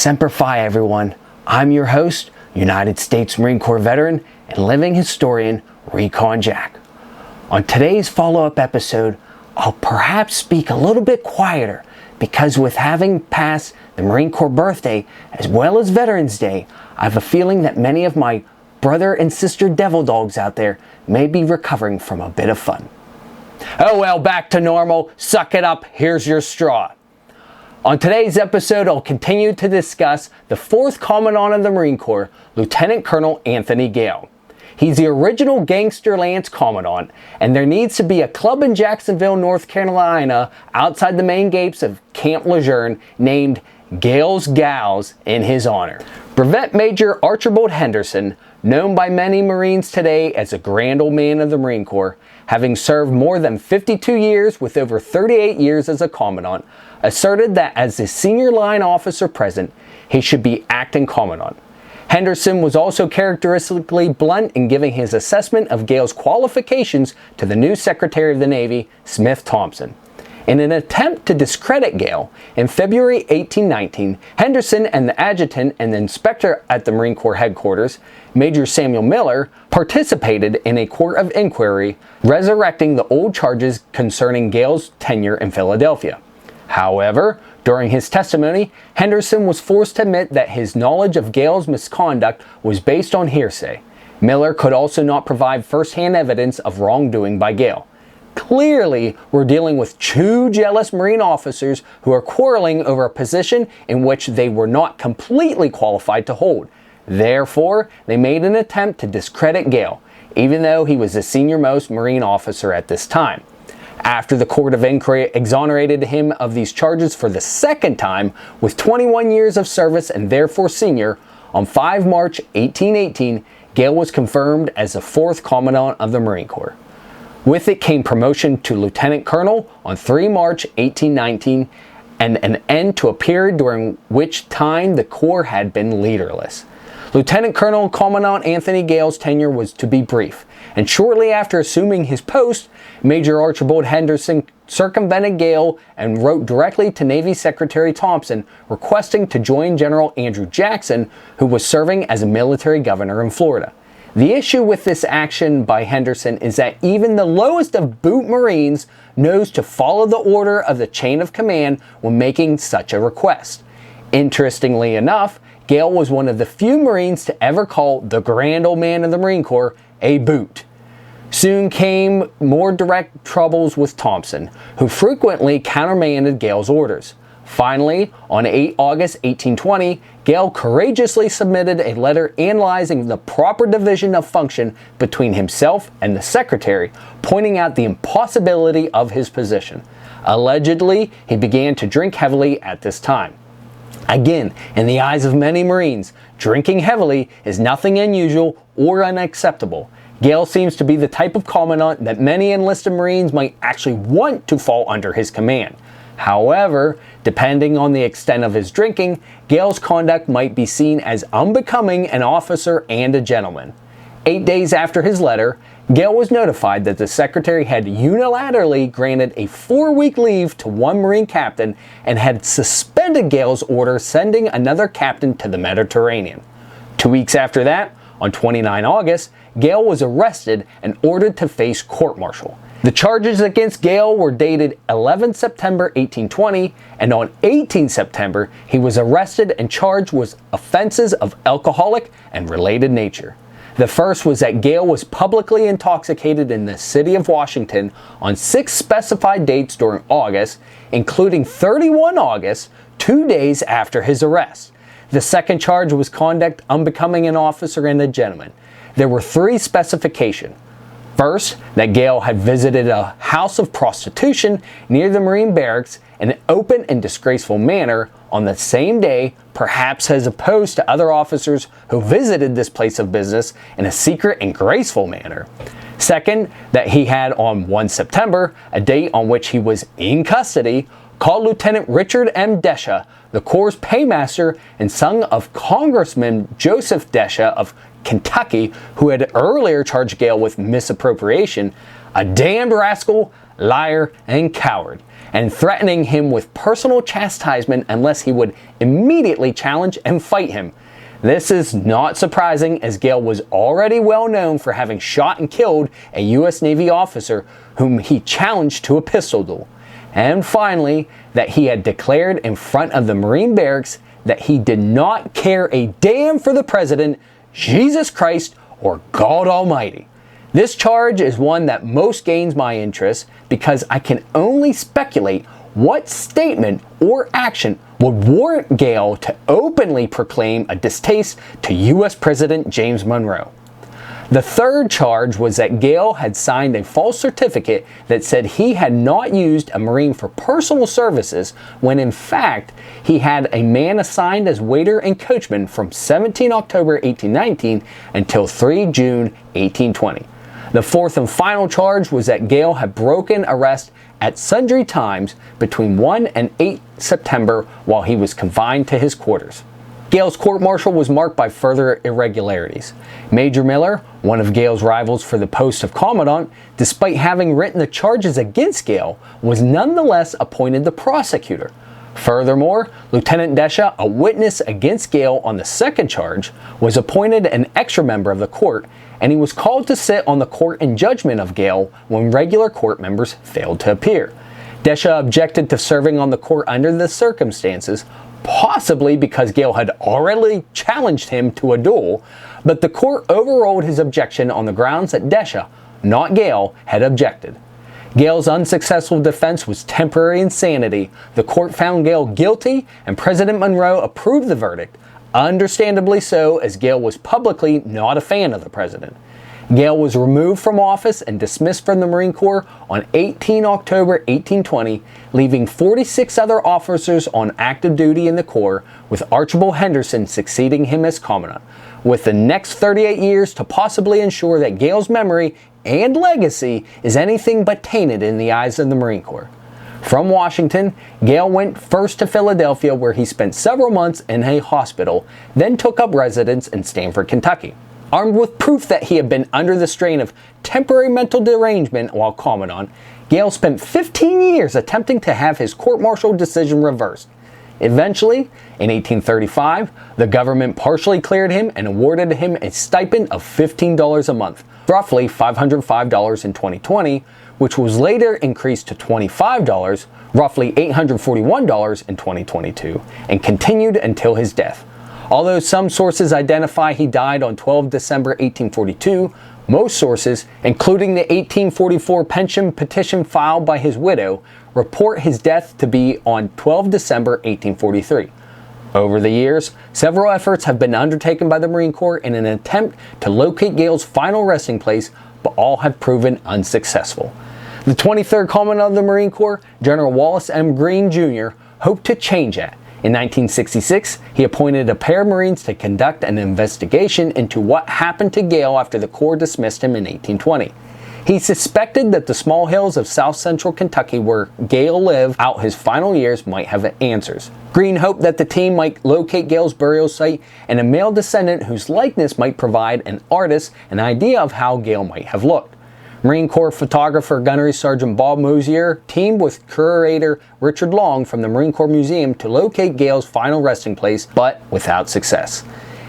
Semper Fi, everyone. I'm your host, United States Marine Corps veteran and living historian, Recon Jack. On today's follow-up episode, I'll perhaps speak a little bit quieter because with having passed the Marine Corps birthday as well as Veterans Day, I have a feeling that many of my brother and sister devil dogs out there may be recovering from a bit of fun. Oh well, back to normal. Suck it up. Here's your straw. On today's episode, I'll continue to discuss the 4th Commandant of the Marine Corps, Lieutenant Colonel Anthony Gale. He's the original Gangster Lance Commandant, and there needs to be a club in Jacksonville, North Carolina, outside the main gates of Camp Lejeune, named Gale's Gals in his honor. Brevet Major Archibald Henderson, known by many Marines today as a Grand Old Man of the Marine Corps, having served more than 52 years with over 38 years as a Commandant, asserted that as the senior line officer present, he should be acting Commandant. Henderson was also characteristically blunt in giving his assessment of Gale's qualifications to the new Secretary of the Navy, Smith Thompson. In an attempt to discredit Gale, in February 1819, Henderson and the adjutant and the inspector at the Marine Corps headquarters, Major Samuel Miller, participated in a court of inquiry resurrecting the old charges concerning Gale's tenure in Philadelphia. However, during his testimony, Henderson was forced to admit that his knowledge of Gale's misconduct was based on hearsay. Miller could also not provide first-hand evidence of wrongdoing by Gale. Clearly, we're dealing with two jealous Marine officers who are quarreling over a position in which they were not completely qualified to hold. Therefore, they made an attempt to discredit Gale, even though he was the senior-most Marine officer at this time. After the court of inquiry exonerated him of these charges for the second time, with 21 years of service and therefore senior, on 5 March 1818, Gale was confirmed as the 4th Commandant of the Marine Corps. With it came promotion to Lieutenant Colonel on 3 March 1819 and an end to a period during which time the Corps had been leaderless. Lieutenant Colonel Commandant Anthony Gale's tenure was to be brief, and shortly after assuming his post, Major Archibald Henderson circumvented Gale and wrote directly to Navy Secretary Thompson requesting to join General Andrew Jackson, who was serving as a military governor in Florida. The issue with this action by Henderson is that even the lowest of boot Marines knows to follow the order of the chain of command when making such a request. Interestingly enough, Gale was one of the few Marines to ever call the Grand Old Man of the Marine Corps a boot. Soon came more direct troubles with Thompson, who frequently countermanded Gale's orders. Finally, on 8 August 1820, Gale courageously submitted a letter analyzing the proper division of function between himself and the Secretary, pointing out the impossibility of his position. Allegedly, he began to drink heavily at this time. Again, in the eyes of many Marines, drinking heavily is nothing unusual or unacceptable. Gale seems to be the type of commandant that many enlisted Marines might actually want to fall under his command. However, depending on the extent of his drinking, Gale's conduct might be seen as unbecoming an officer and a gentleman. 8 days after his letter, Gale was notified that the Secretary had unilaterally granted a 4-week leave to one Marine captain and had suspended Gale's order sending another captain to the Mediterranean. 2 weeks after that, on 29 August, Gale was arrested and ordered to face court-martial. The charges against Gale were dated 11 September 1820, and on 18 September, he was arrested and charged with offenses of alcoholic and related nature. The first was that Gale was publicly intoxicated in the city of Washington on 6 specified dates during August, including 31 August, 2 days after his arrest. The second charge was conduct unbecoming an officer and a gentleman. There were 3 specifications. First, that Gale had visited a house of prostitution near the Marine barracks in an open and disgraceful manner on the same day, perhaps as opposed to other officers who visited this place of business in a secret and graceful manner. Second, that he had on 1 September, a date on which he was in custody, called Lieutenant Richard M. Desha, the Corps' paymaster and son of Congressman Joseph Desha of Kentucky, who had earlier charged Gale with misappropriation, a damned rascal, liar, and coward, and threatening him with personal chastisement unless he would immediately challenge and fight him. This is not surprising, as Gale was already well known for having shot and killed a U.S. Navy officer whom he challenged to a pistol duel. And finally, that he had declared in front of the Marine barracks that he did not care a damn for the President, Jesus Christ, or God Almighty. This charge is one that most gains my interest because I can only speculate what statement or action would warrant Gale to openly proclaim a distaste to U.S. President James Monroe. The third charge was that Gale had signed a false certificate that said he had not used a Marine for personal services when in fact he had a man assigned as waiter and coachman from 17 October 1819 until 3 June 1820. The fourth and final charge was that Gale had broken arrest at sundry times between 1 and 8 September while he was confined to his quarters. Gale's court-martial was marked by further irregularities. Major Miller, one of Gale's rivals for the post of Commandant, despite having written the charges against Gale, was nonetheless appointed the prosecutor. Furthermore, Lieutenant Desha, a witness against Gale on the second charge, was appointed an extra member of the court, and he was called to sit on the court in judgment of Gale when regular court members failed to appear. Desha objected to serving on the court under the circumstances, possibly because Gale had already challenged him to a duel, but the court overruled his objection on the grounds that Desha, not Gale, had objected. Gale's unsuccessful defense was temporary insanity. The court found Gale guilty, and President Monroe approved the verdict, understandably so, as Gale was publicly not a fan of the president. Gale was removed from office and dismissed from the Marine Corps on 18 October 1820, leaving 46 other officers on active duty in the Corps, with Archibald Henderson succeeding him as Commandant, with the next 38 years to possibly ensure that Gale's memory and legacy is anything but tainted in the eyes of the Marine Corps. From Washington, Gale went first to Philadelphia, where he spent several months in a hospital, then took up residence in Stamford, Kentucky. Armed with proof that he had been under the strain of temporary mental derangement while Commandant, Gale spent 15 years attempting to have his court-martial decision reversed. Eventually, in 1835, the government partially cleared him and awarded him a stipend of $15 a month, roughly $505 in 2020, which was later increased to $25, roughly $841 in 2022, and continued until his death. Although some sources identify he died on 12 December 1842, most sources, including the 1844 pension petition filed by his widow, report his death to be on 12 December 1843. Over the years, several efforts have been undertaken by the Marine Corps in an attempt to locate Gale's final resting place, but all have proven unsuccessful. The 23rd Commandant of the Marine Corps, General Wallace M. Greene, Jr., hoped to change that. In 1966, he appointed a pair of Marines to conduct an investigation into what happened to Gale after the Corps dismissed him in 1820. He suspected that the small hills of south-central Kentucky where Gale lived out his final years might have answers. Greene hoped that the team might locate Gale's burial site and a male descendant whose likeness might provide an artist an idea of how Gale might have looked. Marine Corps photographer Gunnery Sergeant Bob Mosier teamed with curator Richard Long from the Marine Corps Museum to locate Gale's final resting place, but without success.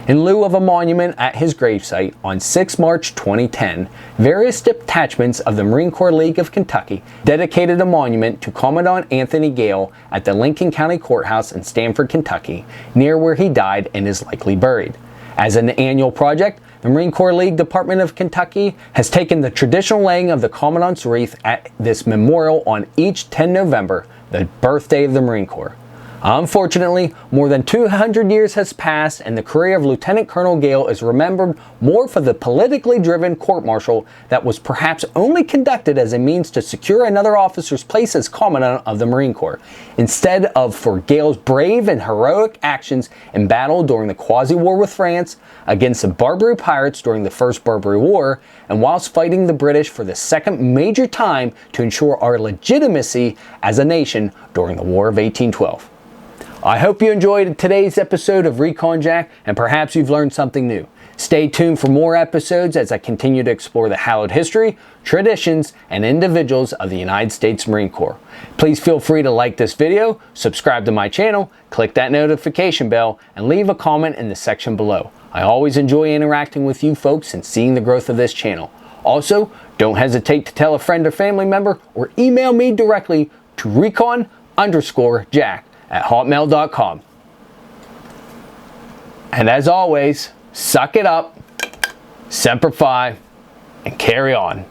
In lieu of a monument at his gravesite, on 6 March 2010, various detachments of the Marine Corps League of Kentucky dedicated a monument to Commandant Anthony Gale at the Lincoln County Courthouse in Stamford, Kentucky, near where he died and is likely buried. As an annual project, the Marine Corps League Department of Kentucky has taken the traditional laying of the Commandant's wreath at this memorial on each 10 November, the birthday of the Marine Corps. Unfortunately, more than 200 years has passed, and the career of Lieutenant Colonel Gale is remembered more for the politically driven court-martial that was perhaps only conducted as a means to secure another officer's place as Commandant of the Marine Corps, instead of for Gale's brave and heroic actions in battle during the Quasi-War with France, against the Barbary pirates during the First Barbary War, and whilst fighting the British for the second major time to ensure our legitimacy as a nation during the War of 1812. I hope you enjoyed today's episode of Recon Jack, and perhaps you've learned something new. Stay tuned for more episodes as I continue to explore the hallowed history, traditions, and individuals of the United States Marine Corps. Please feel free to like this video, subscribe to my channel, click that notification bell, and leave a comment in the section below. I always enjoy interacting with you folks and seeing the growth of this channel. Also, don't hesitate to tell a friend or family member or email me directly to recon_jack@hotmail.com. And as always, suck it up, Semper Fi, and carry on.